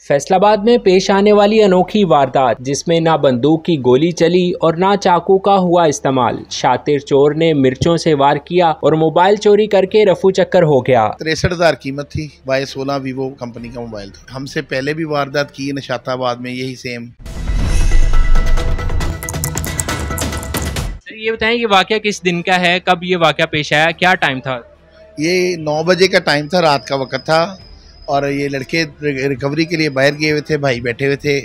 फैसलाबाद में पेश आने वाली अनोखी वारदात जिसमें ना बंदूक की गोली चली और ना चाकू का हुआ इस्तेमाल। शातिर चोर ने मिर्चों से वार किया और मोबाइल चोरी करके रफू चक्कर हो गया। 63,000 कीमत थी। Y16 वीवो कंपनी का मोबाइल था। हमसे पहले भी वारदात की है निशाताबाद में, यही सेम। सर ये बताएं, ये वाकया किस दिन का है, कब ये वाकया पेश आया, क्या टाइम था? ये 9 बजे का टाइम था, रात का वक्त था और ये लड़के रिकवरी के लिए बाहर गए हुए थे, भाई बैठे हुए थे।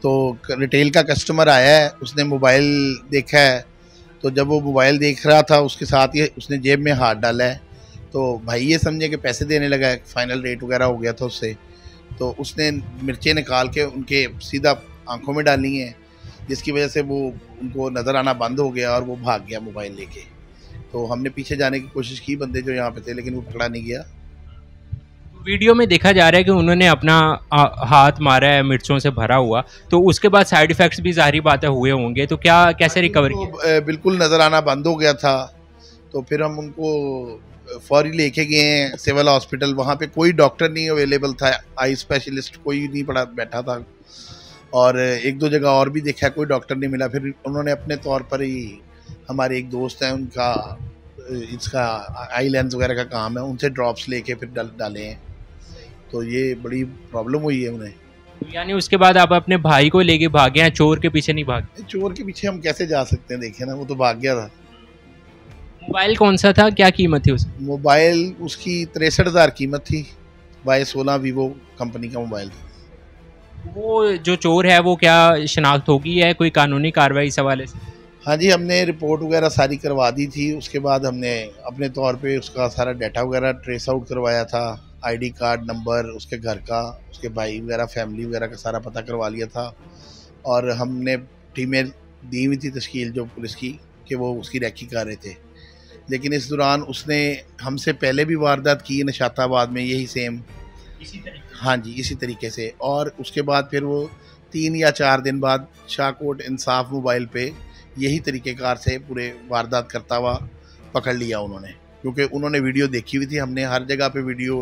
तो रिटेल का कस्टमर आया है, उसने मोबाइल देखा है। तो जब वो मोबाइल देख रहा था उसके साथ ही उसने जेब में हाथ डाला है। तो भाई ये समझे कि पैसे देने लगा है, फाइनल रेट वगैरह हो गया था उससे। तो उसने मिर्चें निकाल के उनके सीधा आंखों में डाली हैं, जिसकी वजह से वो उनको नज़र आना बंद हो गया और वो भाग गया मोबाइल लेके। तो हमने पीछे जाने की कोशिश की बंदे जो यहाँ पे थे, लेकिन वो पकड़ा नहीं गया। वीडियो में देखा जा रहा है कि उन्होंने अपना हाथ मारा है मिर्चों से भरा हुआ, तो उसके बाद साइड इफेक्ट्स भी जाहिर बात है हुए होंगे, तो क्या कैसे रिकवर किया? बिल्कुल नज़र आना बंद हो गया था। तो फिर हम उनको फौरी लेके गए हैं सिविल हॉस्पिटल। वहाँ पे कोई डॉक्टर नहीं अवेलेबल था, आई स्पेशलिस्ट कोई नहीं पड़ा बैठा था। और एक दो जगह और भी देखा, कोई डॉक्टर नहीं मिला। फिर उन्होंने अपने तौर पर ही, हमारे एक दोस्त हैं उनका इसका आई लेंस वगैरह का काम है, उनसे ड्रॉप्स लेके फिर डाले हैं। तो ये बड़ी प्रॉब्लम हुई है उन्हें। यानी उसके बाद आप अपने भाई को लेके भागे हैं, चोर के पीछे नहीं भागे? चोर के पीछे हम कैसे जा सकते हैं, देखे ना, वो तो भाग गया था। मोबाइल कौन सा था, क्या कीमत थी उसकी? मोबाइल उसकी 63,000 कीमत थी। Y16 वीवो कंपनी का मोबाइल था। वो जो चोर है वो क्या शिनाख्त होगी है, कोई कानूनी कार्रवाई इस हवाले से? हाँ जी, हमने रिपोर्ट वगैरह सारी करवा दी थी। उसके बाद हमने अपने तौर पे उसका सारा डाटा वगैरह ट्रेस आउट करवाया था, आईडी कार्ड नंबर, उसके घर का, उसके भाई वगैरह, फैमिली वगैरह का सारा पता करवा लिया था। और हमने टीमें दी हुई थी तश्कील जो पुलिस की, कि वो उसकी रैकी कर रहे थे। लेकिन इस दौरान उसने हमसे पहले भी वारदात की निशाताबाद में, यही सेम हाँ जी, इसी तरीके से। और उसके बाद फिर वो 3 या 4 दिन बाद शाहकोट इंसाफ मोबाइल पे यही तरीक़ेकार से पूरे वारदात करता हुआ पकड़ लिया उन्होंने, क्योंकि उन्होंने वीडियो देखी हुई थी। हमने हर जगह पे वीडियो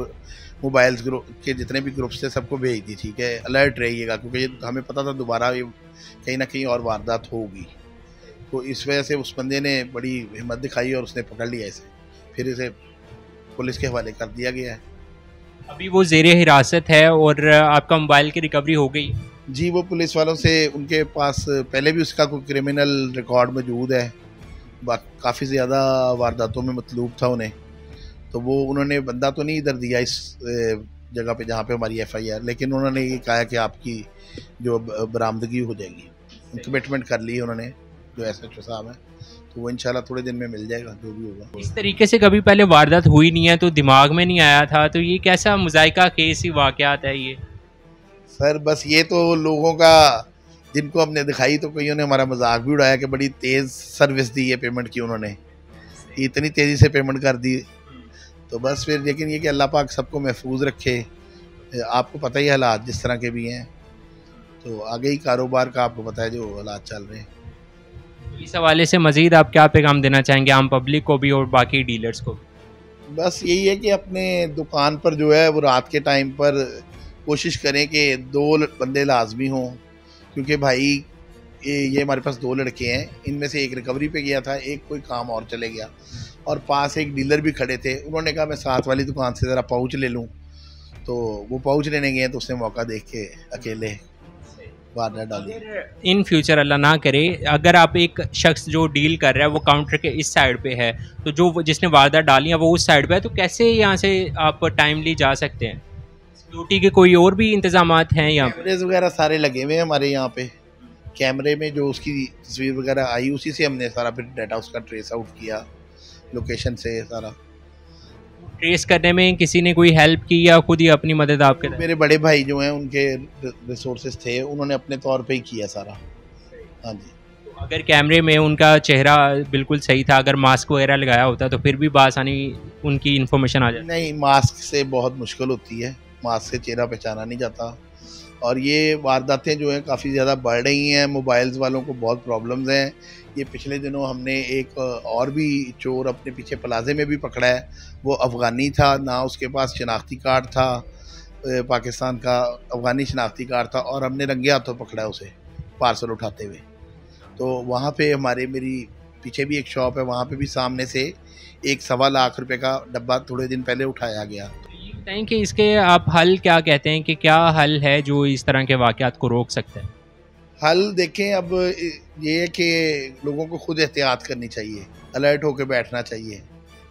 मोबाइल्स ग्रुप के जितने भी ग्रुप्स थे सबको भेज दी थी कि अलर्ट रहिएगा, क्योंकि ये हमें पता था दोबारा ये कहीं ना कहीं और वारदात होगी। तो इस वजह से उस बंदे ने बड़ी हिम्मत दिखाई और उसने पकड़ लिया इसे। फिर इसे पुलिस के हवाले कर दिया गया है। अभी वो ज़ेरे हिरासत है और आपका मोबाइल की रिकवरी हो गई? जी, वो पुलिस वालों से, उनके पास पहले भी उसका कोई क्रिमिनल रिकॉर्ड मौजूद है, काफ़ी ज़्यादा वारदातों में मतलूब था उन्हें। तो वो उन्होंने बंदा तो नहीं इधर दिया इस जगह पे जहाँ पे हमारी FIR, लेकिन उन्होंने ये कहा कि आपकी जो बरामदगी हो जाएगी। कमिटमेंट कर ली उन्होंने, जो SHO साहब हैं। तो वो इंशाल्लाह थोड़े दिन में मिल जाएगा जो भी होगा। इस तरीके से कभी पहले वारदात हुई नहीं है, तो दिमाग में नहीं आया था, तो ये कैसा मुज़ायका केस ही वाक़यात है ये? सर बस ये तो लोगों का, जिनको हमने दिखाई तो कईयों ने हमारा मजाक भी उड़ाया कि बड़ी तेज़ सर्विस दी है पेमेंट की उन्होंने, इतनी तेज़ी से पेमेंट कर दी। तो बस फिर, लेकिन ये कि अल्लाह पाक सबको महफूज रखे। आपको पता ही हालात जिस तरह के भी हैं, तो आगे ही कारोबार का आपको पता है जो हालात चल रहे हैं। इस हवाले से मज़ीद आप क्या पैगाम देना चाहेंगे आम पब्लिक को भी और बाकी डीलर्स को भी? बस यही है कि अपने दुकान पर जो है वो रात के टाइम पर कोशिश करें कि 2 बंदे लाजमी हों, क्योंकि भाई ये हमारे पास 2 लड़के हैं, इनमें से एक रिकवरी पे गया था, एक कोई काम और चले गया। और पास एक डीलर भी खड़े थे, उन्होंने कहा मैं साथ वाली दुकान से ज़रा पाउच ले लूँ। तो वो पाउच लेने गए तो उसने मौका देख के अकेले वारदात डाली। इन फ्यूचर अल्लाह ना करे, अगर आप एक शख्स जो डील कर रहा है वो काउंटर के इस साइड पे है, तो जो जिसने वारदात डाली है वो उस साइड पे है, तो कैसे यहाँ से आप टाइमली जा सकते हैं? सिक्योरिटी के कोई और भी इंतजाम हैं यहाँ पे? कैमरेज वगैरह सारे लगे हुए हैं हमारे यहाँ पे। कैमरे में जो उसकी तस्वीर वगैरह आई, उसी से हमने सारा फिर डाटा उसका ट्रेस आउट किया, लोकेशन से सारा। ट्रेस करने में किसी ने कोई हेल्प की या खुद ही अपनी मदद आपके? मेरे बड़े भाई जो हैं उनके रिसोर्सेज थे, उन्होंने अपने तौर पे ही किया सारा। हाँ जी। तो अगर कैमरे में उनका चेहरा बिल्कुल सही था, अगर मास्क वगैरह लगाया होता तो फिर भी बासानी उनकी इन्फॉर्मेशन आ जाती? नहीं, मास्क से बहुत मुश्किल होती है, मास्क से चेहरा पहचाना नहीं जाता। और ये वारदातें जो हैं काफ़ी ज़्यादा बढ़ रही हैं, मोबाइल्स वालों को बहुत प्रॉब्लम्स हैं। ये पिछले दिनों हमने एक और भी चोर अपने पीछे प्लाजे में भी पकड़ा है। वो अफ़गानी था, ना उसके पास शनाख्ती कार्ड था, पाकिस्तान का अफ़गानी शनाख्ती कार्ड था और हमने रंगे हाथों पकड़ा उसे पार्सल उठाते हुए। तो वहाँ पे मेरी पीछे भी एक शॉप है, वहाँ पे भी सामने से एक 1.25 लाख रुपए का डब्बा थोड़े दिन पहले उठाया गया। ये बताएं कि इसके आप हल क्या कहते हैं, कि क्या हल है जो इस तरह के वाक़यात को रोक सकते हैं? हल देखें, अब ये है कि लोगों को खुद एहतियात करनी चाहिए, अलर्ट होकर बैठना चाहिए,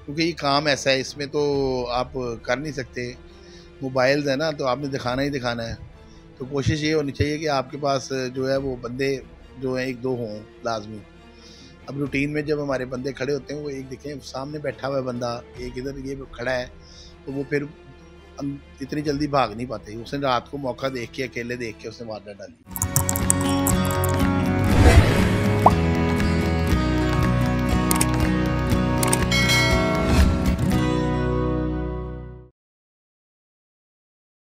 क्योंकि ये काम ऐसा है, इसमें तो आप कर नहीं सकते। मोबाइल्स है ना, तो आपने दिखाना ही दिखाना है। तो कोशिश ये होनी चाहिए कि आपके पास जो है वो बंदे जो हैं 1-2 हों लाजमी। अब रूटीन में जब हमारे बंदे खड़े होते हैं, वो एक देखें सामने बैठा हुआ है बंदा, एक इधर ये खड़ा है, तो वो फिर इतनी जल्दी भाग नहीं पाते। उसने रात को मौका देख के, अकेले देख के उसने वारदात डाली।